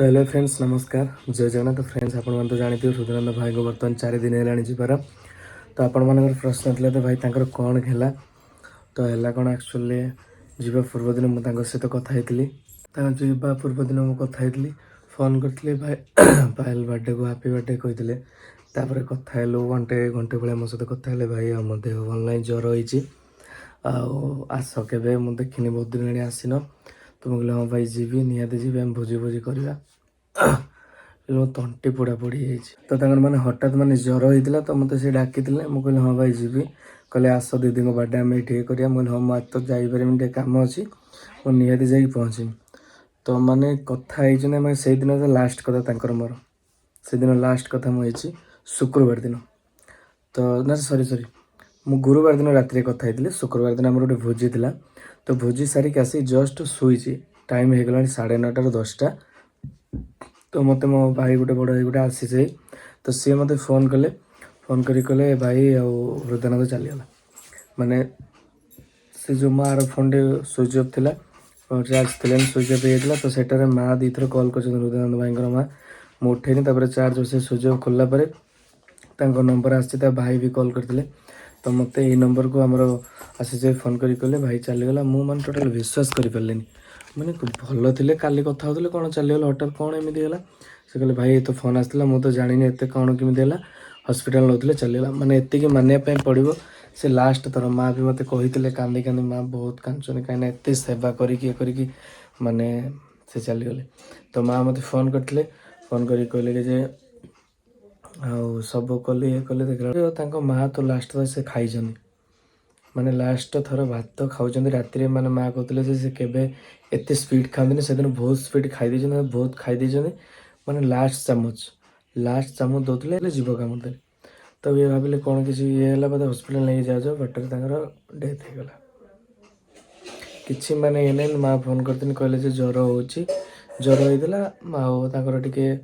hello friends नमस्कार जय Jagannath friends आपण तो जानते हृदयानंद भाई को बर्तमान 4 दिन है जीवार तो आपण मान प्रश्न थे तो भाई तर कौन है तो है कौन एक्चुअली जीवा पूर्व दिन मुझे सहित कथी जीवा पूर्व दिन मुझे कथी फोन करी भाई पायल बर्थडे को हैप्पी बर्थडे कहते कथा घंटे घंटे भाई मो सहित कथा भाई आ मो देह भल ना ज्वर होती आस के मुझे देखनी बहुत दिन आसीन तो मुझे हाँ भाई जीवी निहाती जी आम भोजी भोजी करवा मो तंटी पोड़ा पोड़ी तो मैंने हठात मैंने ज्वर होता तो मत से डाक मुझे हाँ भाई जीवी कहले आस दीदी बर्थडे आम ये करा मुझे हाँ मुझे तो जापर कम अच्छी मुझे निहाती जा पहुँची तो मैंने कथा से दिन तो लास्ट कथा मोर से दिन लास्ट कथा मुझे शुक्रवार दिन तो ना सरी सरी मु गुरुवार दिन राति कथा शुक्रवार दिन आम गोटे भोजी थी तो भोजी सारिक आसी जस्ट शुई टाइम हो गला 9:30 ରୁ 10ଟା तो मत मो भाई गोटे बड़ भाई गोटे आसी से तो सी मत फोन कले फोन करी कहले भाई हृदयानंद चलीगला माने से जो माँ फोन टे स्विच अफ थी चार्ज थी स्विच अफ होता तो सेटार माँ दी थर कल कर हृदयानंद भाई माँ मुझे उठेनी चार्ज से स्विच अफ खोलला नंबर आसी भाई भी कल करते तो मत ये नंबर को आमर आसी फोन करी कहले भाई चलीगला मुझे माने टोटाल विश्वास कर पारे मैंने भल थे काली कथा होते कौन चलीगला हठात कौन एमती है से कहले भाई ये तो फोन आसाला मुझे तो जानी एत कौन केमी है हस्पिटाल नौते चलीगला मैंने एति मानवाई पड़ो से लास्ट थर माँ भी मत कही कांदी कांदी माँ बहुत कांचन कहीं एत सेवा करी माने से चलीगले तो माँ मत फोन करते फोन करी कहले जे सब कले ये कले देख माँ तो लास्ट थर से खाई माने लास्ट थर भात खाऊँ राति माने माँ कहते से केवे एत स्पीड खाते से दिन बहुत स्पीड खाई बहुत खाई माने लास्ट चामच दौले जीव कम तो ये भाविले कौन किसी ये बोधे हस्पिटाल नहीं जाओ बटर डेथ हो गला कि माने ये नहीं माँ फोन करते कहले ज्वर हो ज्वर होता टे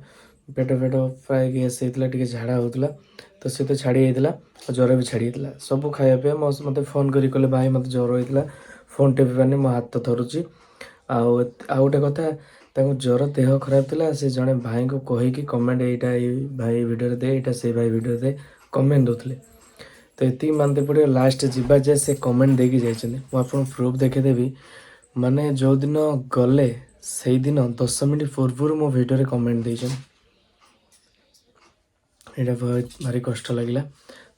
पेट फेट प्राय गैस होता टे झाड़ा होता तो सी तो छाड़ी जाता ज्वर भी छाड़ी जाता सब खाया मत फोन करी कहले भाई मत ज्वर होता फोन टेपी पानी मो हाथ धरुची आउ गोटे कथा ज्वर देह खराब थी से जड़े भाई को कहीकि कमेंट यही भाई भिडियो दे यहाँ से भाई भिडियो दे कमेंट दौले तो ये मानते पड़े लास्ट जीवा जाए से कमेंट देकी जाइए मुझे प्रूफ देखेदेवी माने जो दिन गले से दिन 10 मिनट पूर्व मो भिडियो कमेंट देते यहाँ बहुत भारी कष्ट लगे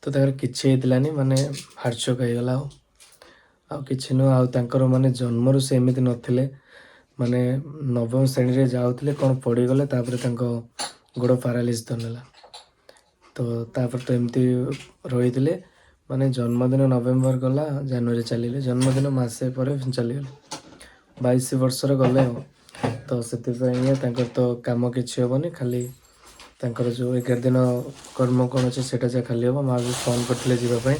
तो किसी होतानी माने हार्टचोक होगला आउ कि नुह माने जन्मरू से एमती नथिले माने नवम श्रेणी रे जाउथिले कौन पड़गले गोड़ पारालिस धरनेला तो तापर तो एमती रही माने जन्मदिन नवेम्बर गला जनवरी चलिए जन्मदिन मसे पर चलीगले 22 वर्षर गले तो से तो कम कि हेनी खाली जो 11 दिन कर्म कौन अच्छे से खाली हम माँ भी फोन करते जावाई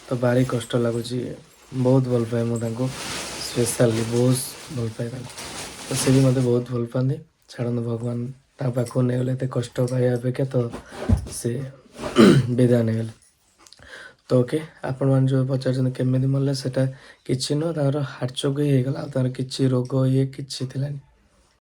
तो भारी कष्ट लगुच बहुत भल पाए मुझे स्पेशली बहुत भल पाए तो सी भी मत बहुत भल पाती छाड़ भगवान पाखु नहीं गले एत कष्ट पाइबा अपेक्षा तो से विदाय नहीं गले तो ओके आपण मैंने जो पचार केमी मरला से कि नुह हार्टचोक ही होगला कि रोग ये कि